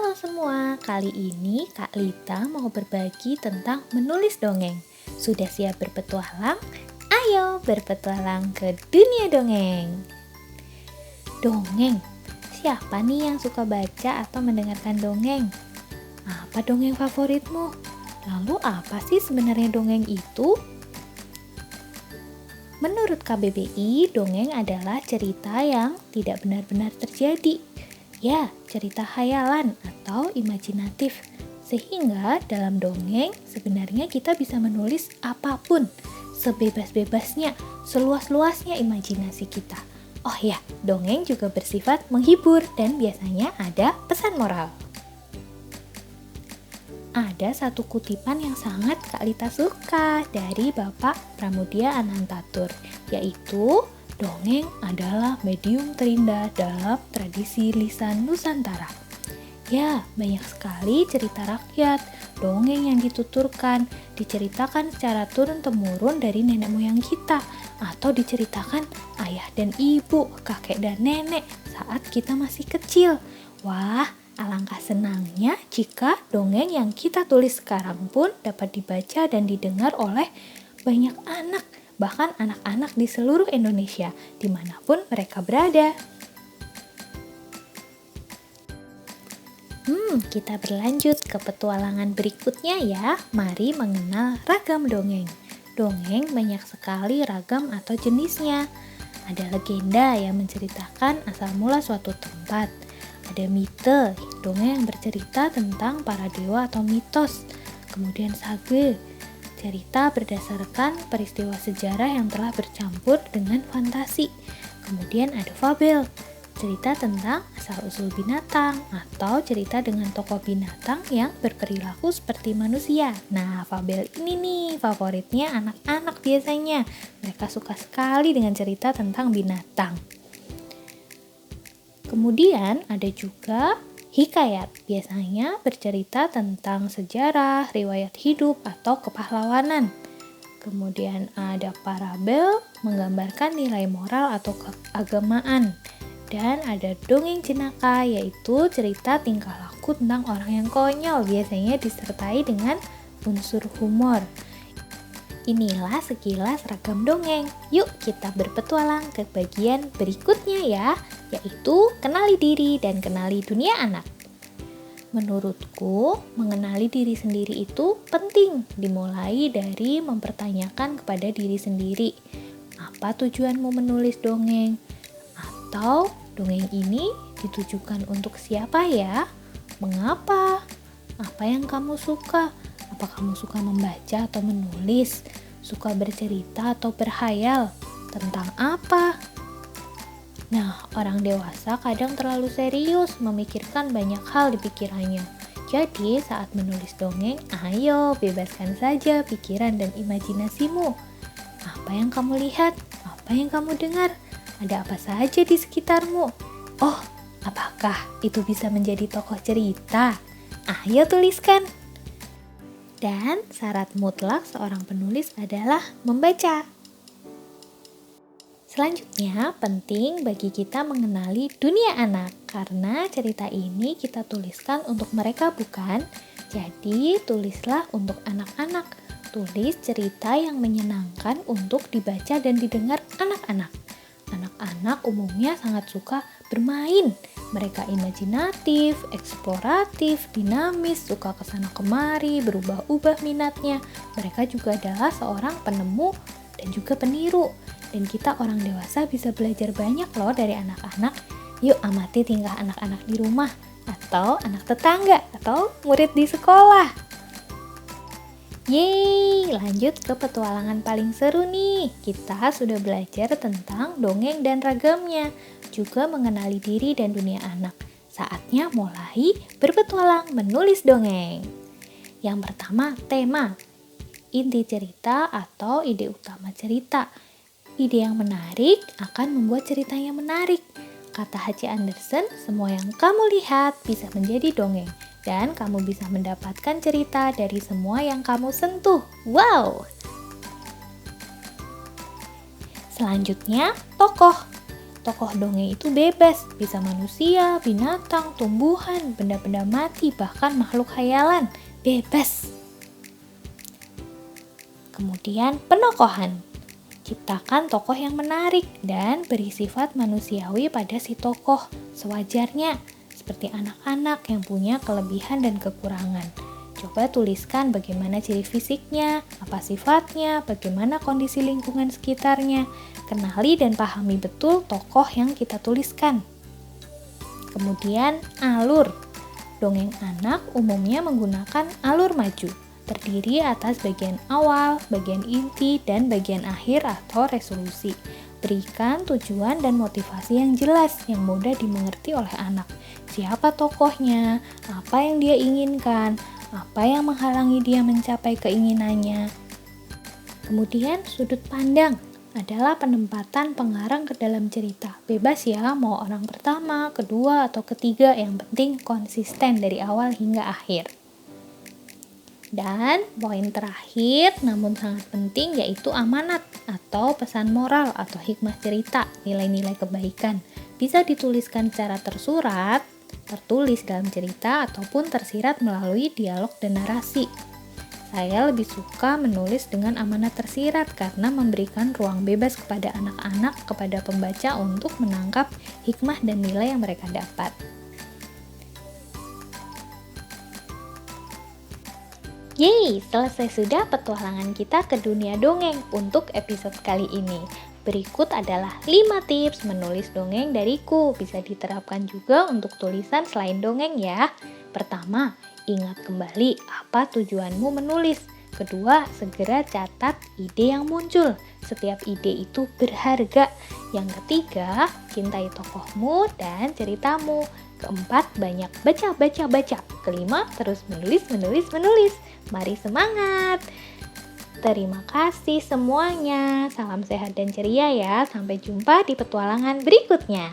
Halo semua, kali ini Kak Lita mau berbagi tentang menulis dongeng. Sudah siap berpetualang? Ayo berpetualang ke dunia dongeng. Dongeng, siapa nih yang suka baca atau mendengarkan dongeng? Apa dongeng favoritmu? Lalu apa sih sebenarnya dongeng itu? Menurut KBBI, dongeng adalah cerita yang tidak benar-benar terjadi. Ya, cerita khayalan atau imajinatif. Sehingga dalam dongeng sebenarnya kita bisa menulis apapun, sebebas-bebasnya, seluas-luasnya imajinasi kita. Oh ya, dongeng juga bersifat menghibur dan biasanya ada pesan moral. Ada satu kutipan yang sangat Kak Lita suka dari Bapak Pramudia Anantatur, yaitu dongeng adalah medium terindah dalam tradisi lisan Nusantara. Ya, banyak sekali cerita rakyat, dongeng yang dituturkan, diceritakan secara turun-temurun dari nenek moyang kita, atau diceritakan ayah dan ibu, kakek dan nenek saat kita masih kecil. Wah, alangkah senangnya jika dongeng yang kita tulis sekarang pun dapat dibaca dan didengar oleh banyak anak, bahkan anak-anak di seluruh Indonesia, dimanapun mereka berada. Kita berlanjut ke petualangan berikutnya ya. Mari mengenal ragam dongeng. Dongeng banyak sekali ragam atau jenisnya. Ada legenda yang menceritakan asal mula suatu tempat. Ada mite, dongeng yang bercerita tentang para dewa atau mitos. Kemudian sage, cerita berdasarkan peristiwa sejarah yang telah bercampur dengan fantasi. Kemudian ada fabel, cerita tentang asal-usul binatang atau cerita dengan tokoh binatang yang berperilaku seperti manusia. Nah, fabel ini nih favoritnya anak-anak biasanya. Mereka suka sekali dengan cerita tentang binatang. Kemudian ada juga hikayat, biasanya bercerita tentang sejarah, riwayat hidup, atau kepahlawanan. Kemudian ada parabel, menggambarkan nilai moral atau keagamaan. Dan ada dongeng jenaka, yaitu cerita tingkah laku tentang orang yang konyol, biasanya disertai dengan unsur humor. Inilah sekilas ragam dongeng. Yuk kita berpetualang ke bagian berikutnya ya, yaitu kenali diri dan kenali dunia anak. Menurutku, mengenali diri sendiri itu penting, dimulai dari mempertanyakan kepada diri sendiri. Apa tujuanmu menulis dongeng? Atau dongeng ini ditujukan untuk siapa ya? Mengapa? Apa yang kamu suka? Apa kamu suka membaca atau menulis? Suka bercerita atau berhayal? Tentang apa? Nah, orang dewasa kadang terlalu serius memikirkan banyak hal di pikirannya. Jadi, saat menulis dongeng, ayo bebaskan saja pikiran dan imajinasimu. Apa yang kamu lihat? Apa yang kamu dengar? Ada apa saja di sekitarmu? Oh, apakah itu bisa menjadi tokoh cerita? Ayo tuliskan. Dan syarat mutlak seorang penulis adalah membaca. Selanjutnya, penting bagi kita mengenali dunia anak, karena cerita ini kita tuliskan untuk mereka bukan? Jadi, tulislah untuk anak-anak. Tulis cerita yang menyenangkan untuk dibaca dan didengar anak-anak. Anak-anak umumnya sangat suka bermain. Mereka imajinatif, eksploratif, dinamis, suka kesana kemari, berubah-ubah minatnya. Mereka juga adalah seorang penemu dan juga peniru. Dan kita orang dewasa bisa belajar banyak loh dari anak-anak. Yuk amati tingkah anak-anak di rumah, atau anak tetangga, atau murid di sekolah. Yeay, lanjut ke petualangan paling seru nih. Kita sudah belajar tentang dongeng dan ragamnya, juga mengenali diri dan dunia anak. Saatnya mulai berpetualang menulis dongeng. Yang pertama, tema. Inti cerita atau ide utama cerita. Ide yang menarik akan membuat ceritanya menarik. Kata H.C. Andersen, semua yang kamu lihat bisa menjadi dongeng. Dan kamu bisa mendapatkan cerita dari semua yang kamu sentuh. Wow! Selanjutnya, tokoh. tokoh dongeng itu bebas, bisa manusia, binatang, tumbuhan, benda-benda mati, bahkan makhluk khayalan. Bebas. Kemudian penokohan. Ciptakan tokoh yang menarik dan beri sifat manusiawi pada si tokoh sewajarnya, seperti anak-anak yang punya kelebihan dan kekurangan. Coba tuliskan bagaimana ciri fisiknya, apa sifatnya, bagaimana kondisi lingkungan sekitarnya. Kenali dan pahami betul tokoh yang kita tuliskan. Kemudian alur. Dongeng anak umumnya menggunakan alur maju, terdiri atas bagian awal, bagian inti, dan bagian akhir atau resolusi. Berikan tujuan dan motivasi yang jelas, yang mudah dimengerti oleh anak. Siapa tokohnya, apa yang dia inginkan, apa yang menghalangi dia mencapai keinginannya. Kemudian sudut pandang adalah penempatan pengarang ke dalam cerita. Bebas ya, mau orang pertama, kedua, atau ketiga, yang penting konsisten dari awal hingga akhir. Dan poin terakhir namun sangat penting yaitu amanat atau pesan moral atau hikmah cerita, nilai-nilai kebaikan. Bisa dituliskan secara tersurat, tertulis dalam cerita, ataupun tersirat melalui dialog dan narasi. Saya lebih suka menulis dengan amanat tersirat karena memberikan ruang bebas kepada anak-anak, kepada pembaca untuk menangkap hikmah dan nilai yang mereka dapat. Yeay, selesai sudah petualangan kita ke dunia dongeng untuk episode kali ini. Berikut adalah 5 tips menulis dongeng dariku. Bisa diterapkan juga untuk tulisan selain dongeng ya. Pertama, ingat kembali apa tujuanmu menulis. Kedua, segera catat ide yang muncul. Setiap ide itu berharga. Yang ketiga, cintai tokohmu dan ceritamu. Keempat, banyak baca. Kelima, terus menulis. Mari semangat! Terima kasih semuanya. Salam sehat dan ceria ya. Sampai jumpa di petualangan berikutnya.